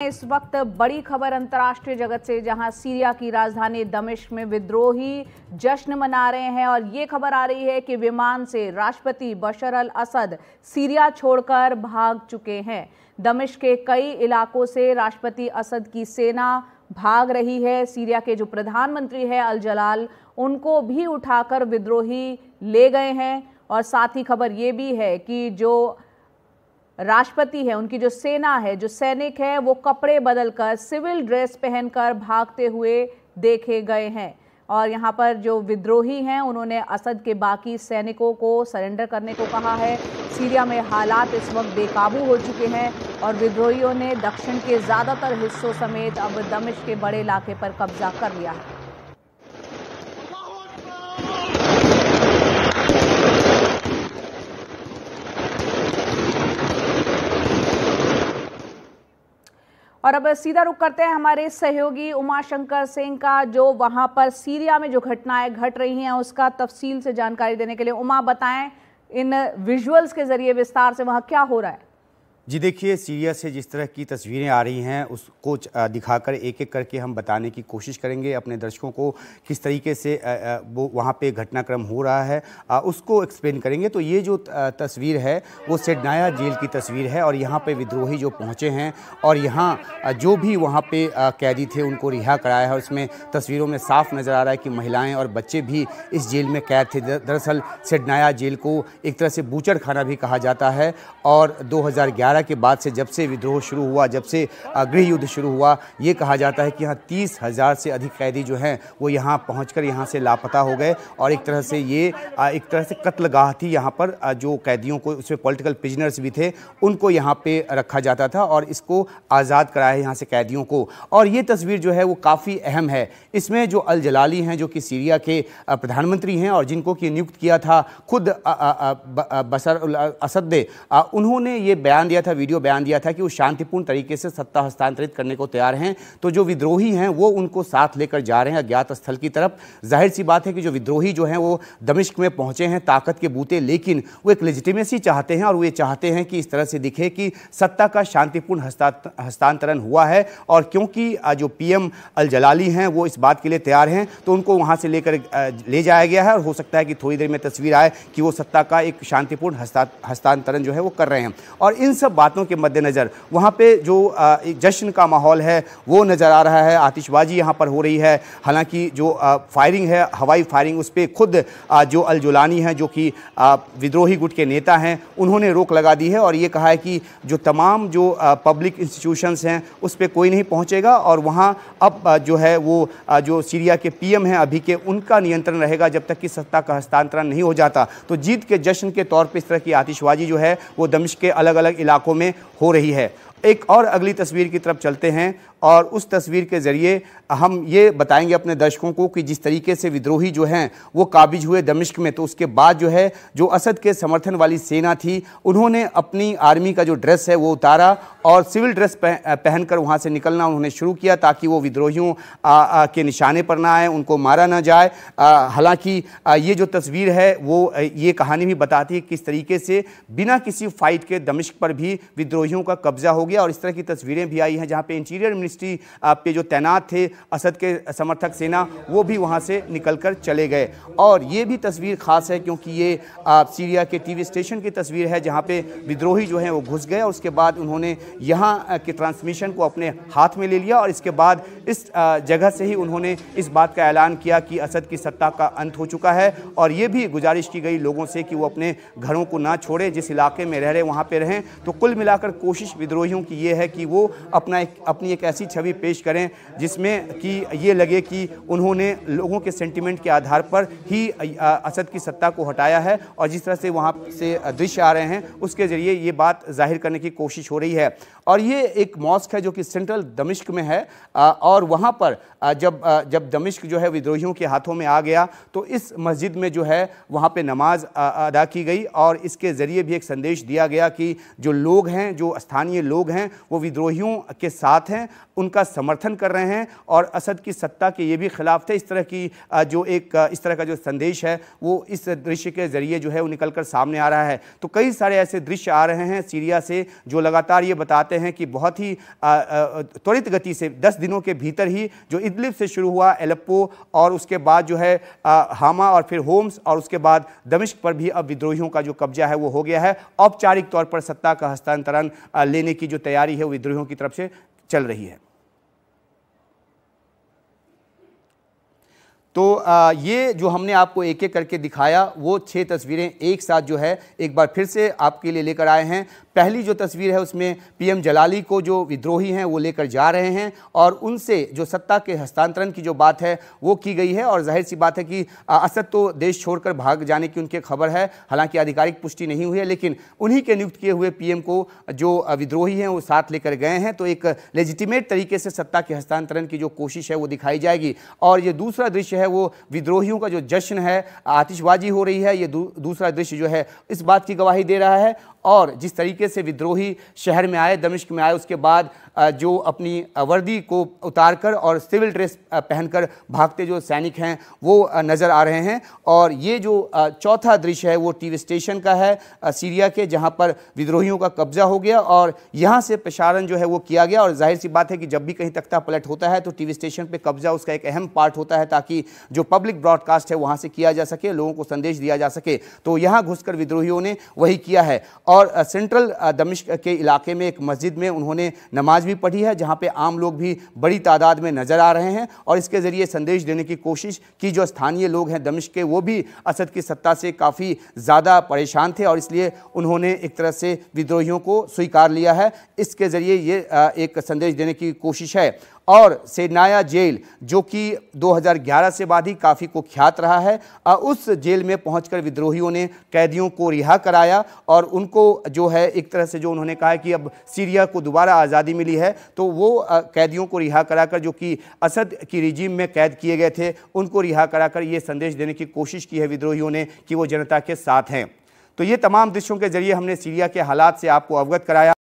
इस वक्त बड़ी खबर अंतर्राष्ट्रीय जगत से, जहां सीरिया की राजधानी दमिश्क में विद्रोही जश्न मना रहे हैं और ये खबर आ रही है कि विमान से राष्ट्रपति बशर अल असद सीरिया छोड़कर भाग चुके हैं। दमिश्क के कई इलाकों से राष्ट्रपति असद की सेना भाग रही है। सीरिया के जो प्रधानमंत्री है अल जलाल, उनको भी उठाकर विद्रोही ले गए हैं। और साथ ही खबर ये भी है कि जो राष्ट्रपति है, उनकी जो सेना है, जो सैनिक है, वो कपड़े बदलकर सिविल ड्रेस पहनकर भागते हुए देखे गए हैं। और यहाँ पर जो विद्रोही हैं, उन्होंने असद के बाकी सैनिकों को सरेंडर करने को कहा है। सीरिया में हालात इस वक्त बेकाबू हो चुके हैं और विद्रोहियों ने दक्षिण के ज़्यादातर हिस्सों समेत अब दमिश्क के बड़े इलाके पर कब्जा कर लिया है। और अब सीधा रुख करते हैं हमारे सहयोगी उमाशंकर सिंह का, जो वहां पर सीरिया में जो घटनाएं घट रही हैं उसका तफसील से जानकारी देने के लिए। उमा, बताएं इन विजुअल्स के जरिए विस्तार से वहां क्या हो रहा है। जी देखिए, सीरिया से जिस तरह की तस्वीरें आ रही हैं उसको दिखाकर एक एक करके हम बताने की कोशिश करेंगे अपने दर्शकों को, किस तरीके से वो वहाँ पे घटनाक्रम हो रहा है उसको एक्सप्लेन करेंगे। तो ये जो तस्वीर है वो सेडनाया जेल की तस्वीर है और यहाँ पे विद्रोही जो पहुँचे हैं और यहाँ जो भी वहाँ पे कैदी थे उनको रिहा कराया है। उसमें तस्वीरों में साफ नज़र आ रहा है कि महिलाएँ और बच्चे भी इस जेल में कैद थे। दरअसल सेडनाया जेल को एक तरह से बूचड़ खाना भी कहा जाता है और 2011 के बाद से, जब से विद्रोह शुरू हुआ, जब से गृह युद्ध शुरू हुआ, ये कहा जाता है कि यहाँ 30,000 से अधिक कैदी जो हैं वो यहाँ पहुँचकर यहाँ से लापता हो गए। और एक तरह से ये एक तरह से कत्लगाह थी। यहाँ पर जो कैदियों को, उसमें पॉलिटिकल प्रिजनर्स भी थे, उनको यहाँ पे रखा जाता था और इसको आज़ाद कराया यहाँ से कैदियों को। और ये तस्वीर जो है वो काफ़ी अहम है। इसमें जो अल जलाली हैं, जो कि सीरिया के प्रधानमंत्री हैं और जिनको कि नियुक्त किया था खुद बशर अल असद ने, उन्होंने ये बयान दिया था, वीडियो बयान दिया था कि वो शांतिपूर्ण तरीके से सत्ता हस्तांतरित करने को तैयार हैं। तो जो विद्रोही हैं वो उनको साथ लेकर जा रहे हैं अज्ञात स्थल की तरफ। जाहिर सी बात है कि जो विद्रोही जो हैं वो दमिश्क में पहुंचे हैं ताकत के बूते, लेकिन वो एक लेजिटिमेसी चाहते हैं और वो ये चाहते हैं कि इस तरह से दिखे कि सत्ता का शांतिपूर्ण हस्तांतरण हुआ है। और क्योंकि जो पीएम अल जलाली हैं वो इस बात के लिए तैयार हैं, तो उनको वहां से लेकर ले जाया गया है और हो सकता है कि थोड़ी देर में तस्वीर आए कि वो सत्ता का एक शांतिपूर्ण हस्तांतरण जो है वो कर रहे हैं। और इन सब बातों के मद्देनज़र वहाँ पे जो एक जश्न का माहौल है वो नज़र आ रहा है। आतिशबाजी यहाँ पर हो रही है। हालांकि जो फायरिंग है, हवाई फायरिंग, उस पर खुद जो अल जुलानी है, जो कि विद्रोही गुट के नेता हैं, उन्होंने रोक लगा दी है और ये कहा है कि जो तमाम जो पब्लिक इंस्टीट्यूशंस हैं उस पर कोई नहीं पहुँचेगा और वहाँ अब जो है वो जो सीरिया के पीएम हैं अभी के, उनका नियंत्रण रहेगा जब तक कि सत्ता का हस्तांतरण नहीं हो जाता। तो जीत के जश्न के तौर पर इस तरह की आतिशबाजी जो है वो दमिश्क के अलग अलग इलाकों में हो रही है। एक और अगली तस्वीर की तरफ चलते हैं और उस तस्वीर के ज़रिए हम ये बताएंगे अपने दर्शकों को कि जिस तरीके से विद्रोही जो हैं वो काबिज हुए दमिश्क में, तो उसके बाद जो है जो असद के समर्थन वाली सेना थी, उन्होंने अपनी आर्मी का जो ड्रेस है वो उतारा और सिविल ड्रेस पहनकर वहाँ से निकलना उन्होंने शुरू किया ताकि वो विद्रोहियों के निशाने पर ना आए, उनको मारा ना जाए। हालांकि ये जो तस्वीर है वो ये कहानी भी बताती है किस तरीके से बिना किसी फाइट के दमिश्क पर भी विद्रोहियों का कब्जा हो गया। और इस तरह की तस्वीरें भी आई हैं जहाँ पे इंटीरियर मिनिस्ट्री पे जो तैनात थे असद के समर्थक सेना, वो भी वहाँ से निकलकर चले गए। और ये भी तस्वीर खास है क्योंकि ये सीरिया के टीवी स्टेशन की तस्वीर है जहाँ पे विद्रोही जो हैं वो घुस गए और उसके बाद उन्होंने यहाँ के ट्रांसमिशन को अपने हाथ में ले लिया और इसके बाद इस जगह से ही उन्होंने इस बात का ऐलान किया कि असद की सत्ता का अंत हो चुका है। और ये भी गुजारिश की गई लोगों से कि वो अपने घरों को ना छोड़ें, जिस इलाके में रह रहे वहाँ पर रहें। तो कुल मिलाकर कोशिश विद्रोहियों की ये है कि वो अपनी एक ऐसी छवि पेश करें जिसमें कि ये लगे कि उन्होंने लोगों के सेंटिमेंट के आधार पर ही असद की सत्ता को हटाया है। और जिस तरह से वहाँ से दृश्य आ रहे हैं उसके ज़रिए ये बात जाहिर करने की कोशिश हो रही है। और ये एक मॉस्क है जो कि सेंट्रल दमिश्क में है और वहाँ पर जब दमिश्क जो है विद्रोहियों के हाथों में आ गया तो इस मस्जिद में जो है वहाँ पे नमाज अदा की गई और इसके ज़रिए भी एक संदेश दिया गया कि जो लोग हैं, जो स्थानीय लोग लोग हैं वो विद्रोहियों के साथ हैं, उनका समर्थन कर रहे हैं और असद की सत्ता के ये भी खिलाफ थे। इस तरह की इस तरह का जो संदेश है वो इस दृश्य के जरिए जो है वो निकल कर सामने आ रहा है। तो कई सारे ऐसे दृश्य आ रहे हैं सीरिया से जो लगातार ये बताते हैं कि बहुत ही त्वरित गति से 10 दिनों के भीतर ही जो इदलिब से शुरू हुआ, एलेप्पो और उसके बाद जो है हामा और फिर होम्स और उसके बाद दमिश्क पर भी अब विद्रोहियों का जो कब्जा है वो हो गया है। औपचारिक तौर पर सत्ता का हस्तांतरण लेने की जो तैयारी है वो विद्रोहियों की तरफ से चल रही है। तो ये जो हमने आपको एक एक करके दिखाया वो 6 तस्वीरें एक साथ जो है एक बार फिर से आपके लिए लेकर आए हैं। पहली जो तस्वीर है उसमें पीएम जलाली को जो विद्रोही हैं वो लेकर जा रहे हैं और उनसे जो सत्ता के हस्तांतरण की जो बात है वो की गई है। और जाहिर सी बात है कि असद तो देश छोड़कर भाग जाने की उनकी खबर है, हालांकि आधिकारिक पुष्टि नहीं हुई है, लेकिन उन्हीं के नियुक्त किए हुए पीएम को जो विद्रोही हैं वो साथ लेकर गए हैं। तो एक लेजिटिमेट तरीके से सत्ता के हस्तांतरण की जो कोशिश है वो दिखाई जाएगी। और ये दूसरा दृश्य है वो विद्रोहियों का जो जश्न है, आतिशबाजी हो रही है, ये दूसरा दृश्य जो है इस बात की गवाही दे रहा है। और जिस तरीके से विद्रोही शहर में आए, दमिश्क में आए, उसके बाद जो अपनी वर्दी को उतारकर और सिविल ड्रेस पहनकर भागते जो सैनिक हैं वो नज़र आ रहे हैं। और ये जो चौथा दृश्य है वो टीवी स्टेशन का है सीरिया के, जहां पर विद्रोहियों का कब्जा हो गया और यहां से प्रसारण जो है वो किया गया। और जाहिर सी बात है कि जब भी कहीं तख्ता पलट होता है तो टीवी स्टेशन पे कब्जा उसका एक अहम पार्ट होता है, ताकि जो पब्लिक ब्रॉडकास्ट है वहां से किया जा सके, लोगों को संदेश दिया जा सके। तो यहाँ घुसकर विद्रोहियों ने वही किया है। और सेंट्रल दमिश्क के इलाके में एक मस्जिद में उन्होंने नमाज भी पढ़ी है, जहां पे आम लोग भी बड़ी तादाद में नजर आ रहे हैं। और इसके जरिए संदेश देने की कोशिश की जो स्थानीय लोग हैं दमिश्क के, वो भी असद की सत्ता से काफ़ी ज़्यादा परेशान थे और इसलिए उन्होंने एक तरह से विद्रोहियों को स्वीकार लिया है। इसके ज़रिए ये एक संदेश देने की कोशिश है। और सेनाया जेल जो कि 2011 से बाद ही काफ़ी कुख्यात रहा है, उस जेल में पहुंचकर विद्रोहियों ने कैदियों को रिहा कराया और उनको जो है एक तरह से जो उन्होंने कहा कि अब सीरिया को दोबारा आज़ादी मिली है, तो वो कैदियों को रिहा कराकर जो कि असद की रिजीम में कैद किए गए थे उनको रिहा कराकर ये संदेश देने की कोशिश की है विद्रोहियों ने कि वो जनता के साथ हैं। तो ये तमाम दृश्यों के जरिए हमने सीरिया के हालात से आपको अवगत कराया।